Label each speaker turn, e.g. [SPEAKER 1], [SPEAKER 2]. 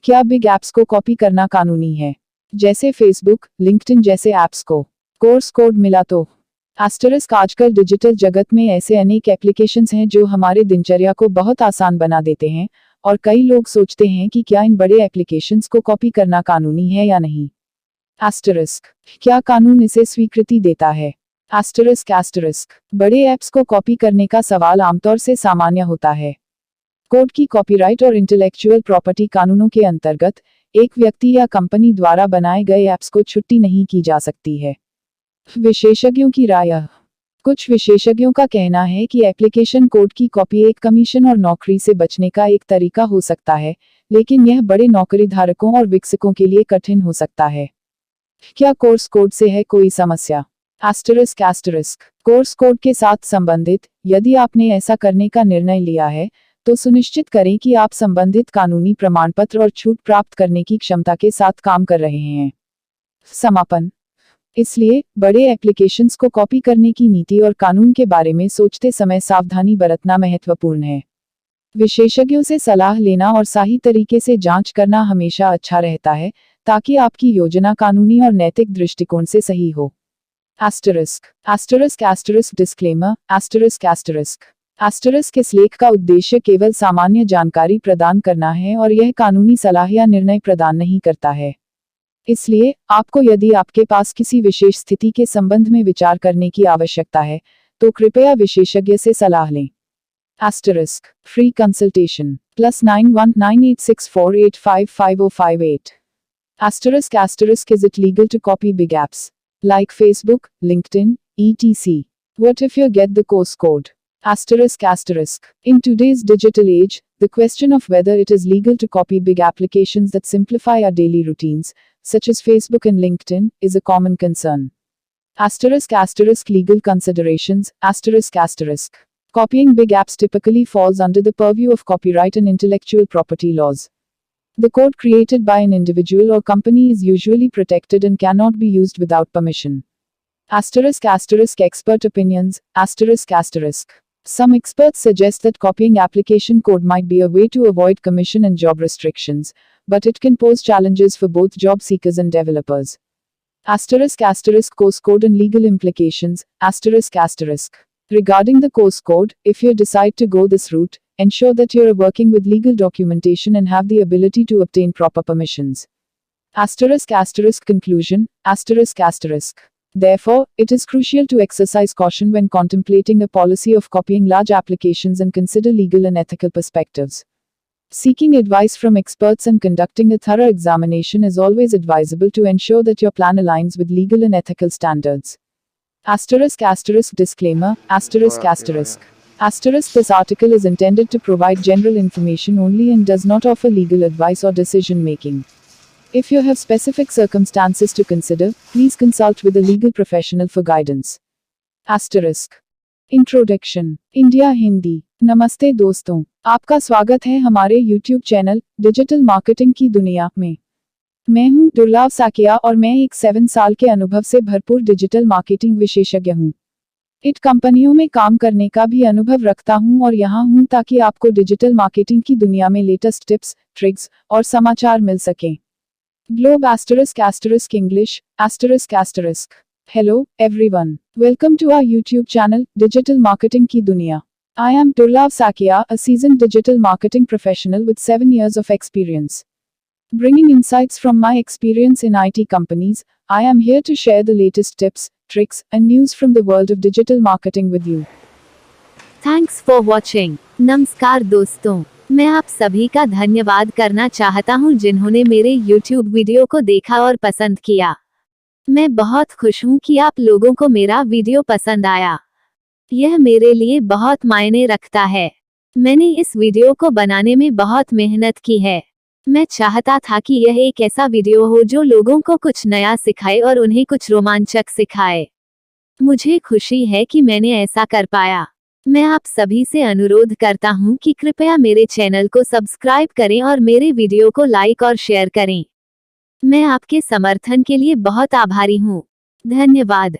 [SPEAKER 1] क्या big apps को copy करना कानूनी है, जैसे फेसबुक, लिंक्डइन जैसे ऐप्स को कोर्स कोड मिला तो? एस्टरिस्क आजकल डिजिटल जगत में ऐसे अनेक एप्लीकेशंस हैं जो हमारे दिनचर्या को बहुत आसान बना देते हैं, और कई लोग सोचते हैं कि क्या इन बड़े एप्लीकेशंस को कॉपी करना कानूनी है या नहीं। एस्टरिस्क, क्या कानून इसे स्वीकृति देता है? एस्टरिस्क बड़े ऐप्स को कॉपी करने का सवाल आमतौर से सामान्य होता है। कोड की कॉपीराइट और इंटेलेक्चुअल प्रॉपर्टी कानूनों के अंतर्गत एक व्यक्ति या कंपनी द्वारा बनाए गए ऐप्स को छुट्टी नहीं की जा सकती है। विशेषज्ञों की राय। कुछ विशेषज्ञों का कहना है कि एप्लीकेशन कोड की कॉपी एक कमीशन और नौकरी से बचने का एक तरीका हो सकता है, लेकिन यह बड़े नौकरीधारकों और विकसकों के लिए कठिन हो सकता है। क्या कोर्स कोड से है कोई समस्या? एस्टरिस्क कोर्स कोड के साथ संबंधित, यदि आपने ऐसा करने का निर्णय लिया है, तो सुनिश्चित करें कि आप संबंधित कानूनी प्रमाण पत्र और छूट प्राप्त करने की क्षमता के साथ काम कर रहे हैं। समापन। इसलिए, बड़े एप्लीकेशंस को कॉपी करने की नीति और कानून के बारे में सोचते समय सावधानी बरतना महत्वपूर्ण है। विशेषज्ञों से सलाह लेना और सही तरीके से जांच करना हमेशा अच्छा रहता है, ताकि आपकी योजना कानूनी और नैतिक दृष्टिकोण से सही हो। डिस्क्लेमर। इस लेख का उद्देश्य केवल सामान्य जानकारी प्रदान करना है और यह कानूनी सलाह या निर्णय प्रदान नहीं करता है। इसलिए, आपको यदि आपके पास किसी विशेष स्थिति के संबंध में विचार करने की आवश्यकता है, तो कृपया विशेषज्ञ से सलाह लें। Free consultation +919864855058। Is it legal to copy big apps like Facebook, LinkedIn, etc.? What if you get the course code? In today's digital age, the question of whether it is legal to copy big applications that simplify our daily routines, such as Facebook and LinkedIn, is a common concern. Legal considerations. Copying big apps typically falls under the purview of copyright and intellectual property laws. The code created by an individual or company is usually protected and cannot be used without permission. Expert opinions. Some experts suggest that copying application code might be a way to avoid commission and job restrictions, but it can pose challenges for both job seekers and developers. Course code and legal implications. Regarding the course code, if you decide to go this route, ensure that you are working with legal documentation and have the ability to obtain proper permissions. Conclusion. Therefore, it is crucial to exercise caution when contemplating a policy of copying large applications and consider legal and ethical perspectives. Seeking advice from experts and conducting a thorough examination is always advisable to ensure that your plan aligns with legal and ethical standards. Disclaimer. This article is intended to provide general information only and does not offer legal advice or decision making. If you have specific circumstances to consider, please consult with a legal professional for guidance. Introduction. India Hindi. नमस्ते दोस्तों, आपका स्वागत है हमारे YouTube channel digital marketing की दुनिया में। मैं हूं दुर्लभ साकिया और मैं एक 7 साल के अनुभव से भरपूर डिजिटल मार्केटिंग विशेषज्ञ हूं। इट कंपनियों में काम करने का भी अनुभव रखता हूं और यहां हूं ताकि आपको डिजिटल मार्केटिंग की दुनिया में लेटेस्ट टिप्स, ट्रिक्स और समाचार मिल सकें। Globe English ***. Hello, everyone. Welcome to our YouTube channel, Digital Marketing की दुनिया. I am Durlav Sakia, a seasoned digital marketing professional with 7 years of experience. Bringing insights from my experience in IT companies, I am here to share the latest tips, tricks, and news from the world of digital marketing with you.
[SPEAKER 2] Thanks for watching. नमस्कार दोस्तों, मैं आप सभी का धन्यवाद करना चाहता हूं जिन्होंने मेरे YouTube वीडियो को देखा और पसंद किया। मैं बहुत खुश हूं कि आप लोगों को मेरा वीडियो पसंद आया। यह मेरे लिए बहुत मायने रखता है। मैंने इस वीडियो को बनाने में बहुत मेहनत की है। मैं चाहता था कि यह एक ऐसा वीडियो हो जो लोगों को कुछ नया सिखाए और उन्हें कुछ रोमांचक सिखाए। मुझे खुशी है कि मैंने ऐसा कर पाया। मैं आप सभी से अनुरोध करता हूं कि कृपया मेरे चैनल को सब्सक्राइब करें और मेरे वीडियो को लाइक और शेयर करें। मैं आपके समर्थन के लिए बहुत आभारी हूं। धन्यवाद।